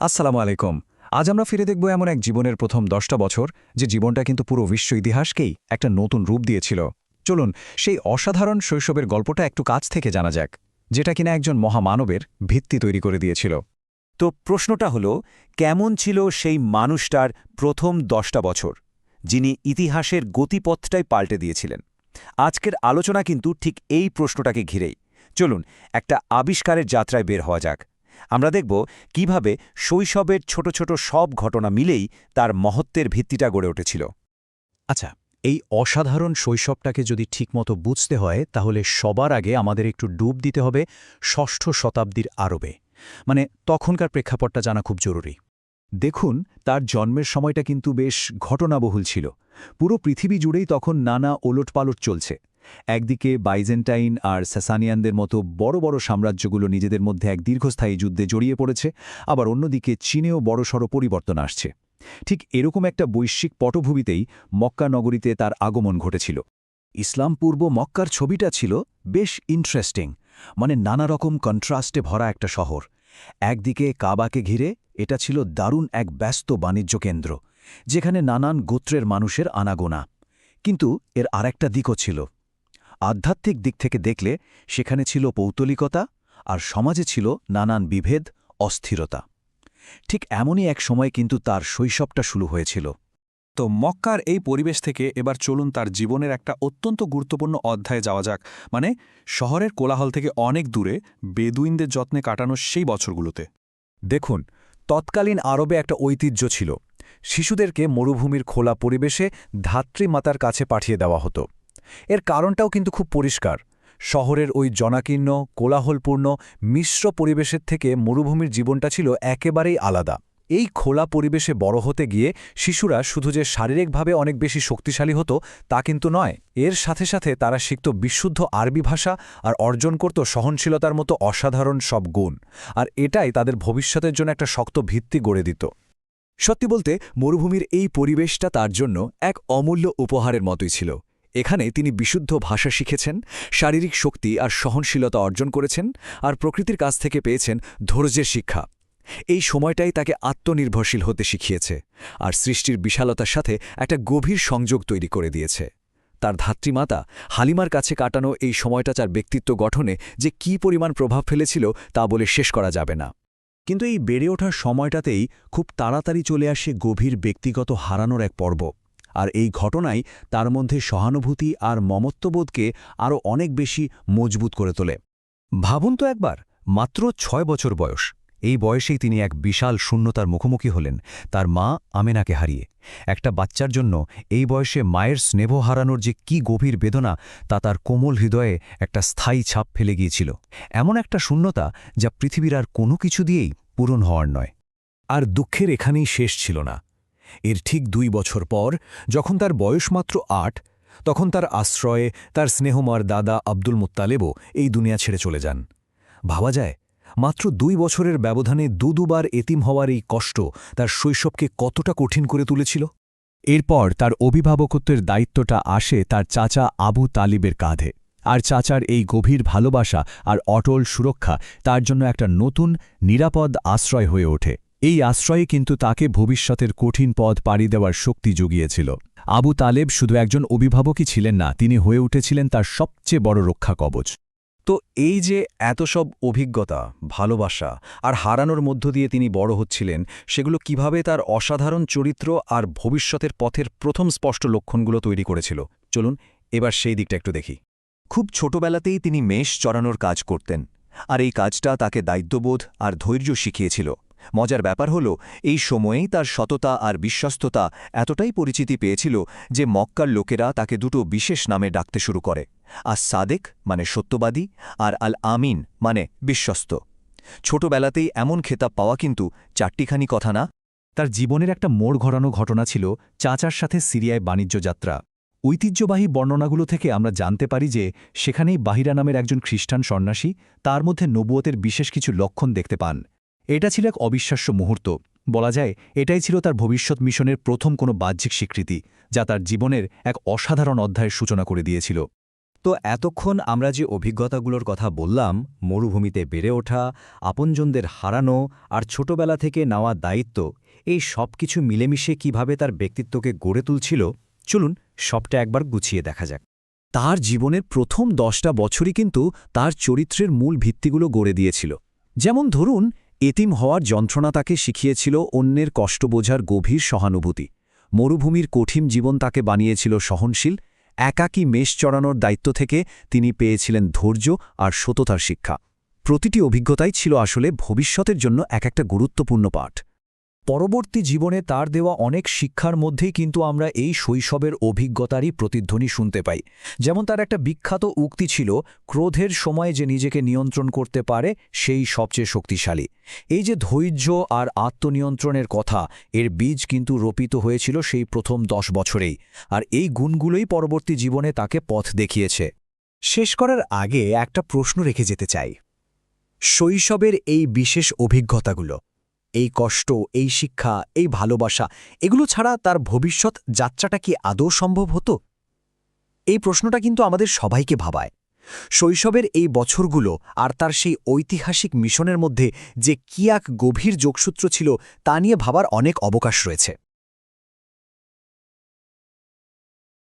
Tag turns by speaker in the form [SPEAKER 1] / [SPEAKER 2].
[SPEAKER 1] আসসালামু আলাইকুম। আজ আমরা ফিরে দেখব এমন এক জীবনের প্রথম 10টা বছর, যে জীবনটা কিন্তু পুরো বিশ্ব ইতিহাসকেই একটা নতুন রূপ দিয়েছিল। চলুন সেই অসাধারণ শৈশবের গল্পটা একটু কাছ থেকে জানা যাক, যেটা কিনা একজন মহামানবের ভিত্তি তৈরি করে দিয়েছিল।
[SPEAKER 2] তো প্রশ্নটা হলো, কেমন ছিল সেই মানুষটার প্রথম 10টা বছর, যিনি ইতিহাসের গতিপথটাই পাল্টে দিয়েছিলেন? আজকের আলোচনা কিন্তু ঠিক এই প্রশ্নটাকে ঘিরেই। চলুন একটা আবিষ্কারের যাত্রায় বের হওয়া যাক। আমরা দেখব কিভাবে শৈশবের ছোট ছোট সব ঘটনা মিলেই তার মহত্বের ভিত্তিটা গড়ে উঠেছিল।
[SPEAKER 1] আচ্ছা, এই অসাধারণ শৈশবটাকে যদি ঠিকমতো বুঝতে হয়, তাহলে সবার আগে আমাদের একটু ডুব দিতে হবে ষষ্ঠ শতাব্দীর আরবে। মানে তখনকার প্রেক্ষাপটটা জানা খুব জরুরি। দেখুন, তার জন্মের সময়টা কিন্তু বেশ ঘটনাবহুল ছিল। পুরো পৃথিবী জুড়েই তখন নানা ওলটপালট চলছে। একদিকে বাইজেন্টাইন আর সাসানিয়ানদের মতো বড় বড় সাম্রাজ্যগুলো নিজেদের মধ্যে এক দীর্ঘস্থায়ী যুদ্ধে জড়িয়ে পড়েছে, আবার অন্যদিকে চীনেও বড়সড় পরিবর্তন আসছে। ঠিক এরকম একটা বৈশ্বিক পটভূমিতেই মক্কা নগরীতে তার আগমন ঘটেছিল। ইসলাম পূর্ব মক্কার ছবিটা ছিল বেশ ইন্টারেস্টিং। মানে নানা রকম কন্ট্রাস্টে ভরা একটা শহর। একদিকে কাবাকে ঘিরে এটা ছিল দারুণ এক ব্যস্ত বাণিজ্য কেন্দ্র, যেখানে নানান গোত্রের মানুষের আনাগোনা। কিন্তু এর আরেকটা দিকও ছিল। আধ্যাত্মিক দিক থেকে দেখলে সেখানে ছিল পৌত্তলিকতা, আর সমাজে ছিল নানান বিভেদ, অস্থিরতা। ঠিক এমনই এক সময় কিন্তু তার শৈশবটা শুরু হয়েছিল।
[SPEAKER 3] তো মক্কার এই পরিবেশ থেকে এবার চলুন তার জীবনের একটা অত্যন্ত গুরুত্বপূর্ণ অধ্যায়ে যাওয়া যাক, মানে শহরের কোলাহল থেকে অনেক দূরে বেদুইনদের যত্নে কাটানো সেই বছরগুলোতে।
[SPEAKER 1] দেখুন, তৎকালীন আরবে একটা ঐতিহ্য ছিল। শিশুদেরকে মরুভূমির খোলা পরিবেশে ধাত্রীমাতার কাছে পাঠিয়ে দেওয়া হতো। এর কারণটাও কিন্তু খুব পরিষ্কার। শহরের ওই জনাকীর্ণ, কোলাহলপূর্ণ, মিশ্র পরিবেশের থেকে মরুভূমির জীবনটা ছিল একেবারেই আলাদা। এই খোলা পরিবেশে বড় হতে গিয়ে শিশুরা শুধু যে শারীরিকভাবে অনেক বেশি শক্তিশালী হতো তা কিন্তু নয়, এর সাথে সাথে তারা শিখত বিশুদ্ধ আরবি ভাষা আর অর্জন করত সহনশীলতার মতো অসাধারণ সব গুণ। আর এটাই তাদের ভবিষ্যতের জন্য একটা শক্ত ভিত্তি গড়ে দিত। সত্যি বলতে, মরুভূমির এই পরিবেশটা তার জন্য এক অমূল্য উপহারের মতোই ছিল। এখানে তিনি বিশুদ্ধ ভাষা শিখেছেন, শারীরিক শক্তি আর সহনশীলতা অর্জন করেছেন, আর প্রকৃতির কাছ থেকে পেয়েছেন ধৈর্যের শিক্ষা। এই সময়টাই তাকে আত্মনির্ভরশীল হতে শিখিয়েছে, আর সৃষ্টির বিশালতার সাথে একটা গভীর সংযোগ তৈরি করে দিয়েছে। তার ধাত্রীমাতা হালিমার কাছে কাটানো এই সময়টা তার ব্যক্তিত্ব গঠনে যে কী পরিমাণ প্রভাব ফেলেছিল তা বলে শেষ করা যাবে না। কিন্তু এই বেড়ে ওঠার সময়টাতেই খুব তাড়াতাড়ি চলে আসে গভীর ব্যক্তিগত হারানোর এক পর্ব। আর এই ঘটনাই তার মধ্যে সহানুভূতি আর মমত্ববোধকে আরও অনেক বেশি মজবুত করে তোলে। ভাবুন তো একবার, মাত্র 6 বছর বয়স। এই বয়সেই তিনি এক বিশাল শূন্যতার মুখোমুখি হলেন, তার মা আমেনাকে হারিয়ে। একটা বাচ্চার জন্য এই বয়সে মায়ের স্নেহ হারানোর যে কি গভীর বেদনা, তা তার কোমল হৃদয়ে একটা স্থায়ী ছাপ ফেলে গিয়েছিল। এমন একটা শূন্যতা যা পৃথিবীর আর কোনো কিছু দিয়েই পূরণ হওয়ার নয়। আর দুঃখের এখানেই শেষ ছিল না। এর ঠিক 2 বছর পর, যখন তার বয়স মাত্র 8, তখন তার আশ্রয়ে তার স্নেহময় দাদা আব্দুল মুত্তালেবও এই দুনিয়া ছেড়ে চলে যান। ভাবা যায়, মাত্র 2 বছরের ব্যবধানে দুবার এতিম হওয়ার এই কষ্ট তার শৈশবকে কতটা কঠিন করে তুলেছিল। এরপর তার অভিভাবকত্বের দায়িত্বটা আসে তার চাচা আবু তালিবের কাঁধে। আর চাচার এই গভীর ভালোবাসা আর অটল সুরক্ষা তার জন্য একটা নতুন, নিরাপদ আশ্রয় হয়ে ওঠে। এই আশ্রয়ে কিন্তু তাকে ভবিষ্যতের কঠিন পথ পাড়ি দেওয়ার শক্তি জুগিয়েছিল। আবু তালেব শুধু একজন অভিভাবকই ছিলেন না, তিনি হয়ে উঠেছিলেন তার সবচেয়ে বড় রক্ষা কবচ। তো এই যে এত সব অভিজ্ঞতা, ভালোবাসা আর হারানোর মধ্য দিয়ে তিনি বড় হচ্ছিলেন, সেগুলো কিভাবে তার অসাধারণ চরিত্র আর ভবিষ্যতের পথের প্রথম স্পষ্ট লক্ষণগুলো তৈরি করেছিল, চলুন এবার সেই দিকটা একটু দেখি।
[SPEAKER 2] খুব ছোটবেলাতেই তিনি মেষ চড়ানোর কাজ করতেন, আর এই কাজটা তাকে দায়িত্ববোধ আর ধৈর্য শিখিয়েছিল। মজার ব্যাপার হল, এই সময়েই তার সততা আর বিশ্বস্ততা এতটাই পরিচিতি পেয়েছিল যে মক্কার লোকেরা তাকে দুটো বিশেষ নামে ডাকতে শুরু করে: আস সাদেক মানে সত্যবাদী, আর আল আমিন মানে বিশ্বস্ত। ছোটবেলাতেই এমন খেতাব পাওয়া কিন্তু চারটিখানি কথা না।
[SPEAKER 1] তার জীবনের একটা মোড় ঘোরানো ঘটনা ছিল চাচার সাথে সিরিয়ায় বাণিজ্য যাত্রা। ঐতিহ্যবাহী বর্ণনাগুলো থেকে আমরা জানতে পারি যে সেখানেই বাহিরা নামের একজন খ্রিস্টান সন্ন্যাসী তার মধ্যে নবুয়তের বিশেষ কিছু লক্ষণ দেখতে পান। এটা ছিল এক অবিশ্বাস্য মুহূর্ত। বলা যায় এটাই ছিল তার ভবিষ্যৎ মিশনের প্রথম কোনো বাহ্যিক স্বীকৃতি, যা তার জীবনের এক অসাধারণ অধ্যায়ের সূচনা করে দিয়েছিল।
[SPEAKER 4] তো এতক্ষণ আমরা যে অভিজ্ঞতাগুলোর কথা বললাম, মরুভূমিতে বেড়ে ওঠা, আপনজনদের হারানো আর ছোটবেলা থেকে নেওয়া দায়িত্ব, এই সব কিছু মিলেমিশে কিভাবে তার ব্যক্তিত্বকে গড়ে তুলছিল, চলুন সবটা একবার গুছিয়ে দেখা যাক।
[SPEAKER 1] তার জীবনের প্রথম 10টা বছরই কিন্তু তার চরিত্রের মূল ভিত্তিগুলো গড়ে দিয়েছিল। যেমন ধরুন, এতিম হওয়ার যন্ত্রণা তাকে শিখিয়েছিল অন্যের কষ্ট বোঝার গভীর সহানুভূতি। মরুভূমির কঠিন জীবন তাকে বানিয়েছিল সহনশীল। একাকী মেষ চড়ানোর দায়িত্ব থেকে তিনি পেয়েছিলেন ধৈর্য আর সততার শিক্ষা। প্রতিটি অভিজ্ঞতাই ছিল আসলে ভবিষ্যতের জন্য একটা গুরুত্বপূর্ণ পাঠ। পরবর্তী জীবনে তার দেওয়া অনেক শিক্ষার মধ্যেই কিন্তু আমরা এই শৈশবের অভিজ্ঞতারই প্রতিধ্বনি শুনতে পাই। যেমন তার একটা বিখ্যাত উক্তি ছিল, ক্রোধের সময় যে নিজেকে নিয়ন্ত্রণ করতে পারে সেই সবচেয়ে শক্তিশালী। এই যে ধৈর্য আর আত্মনিয়ন্ত্রণের কথা, এর বীজ কিন্তু রোপিত হয়েছিল সেই প্রথম 10 বছরেই, আর এই গুণগুলোই পরবর্তী জীবনে তাকে পথ দেখিয়েছে। শেষ করার আগে একটা প্রশ্ন রেখে যেতে চাই। শৈশবের এই বিশেষ অভিজ্ঞতাগুলো, এই কষ্ট, এই শিক্ষা, এই ভালোবাসা, এগুলো ছাড়া তার ভবিষ্যৎ যাত্রাটা কি আদৌ সম্ভব হতো? এই প্রশ্নটা কিন্তু আমাদের সবাইকে ভাবায়। শৈশবের এই বছরগুলো আর তার সেই ঐতিহাসিক মিশনের মধ্যে যে কি এক গভীর যোগসূত্র ছিল, তা নিয়ে ভাবার অনেক অবকাশ রয়েছে।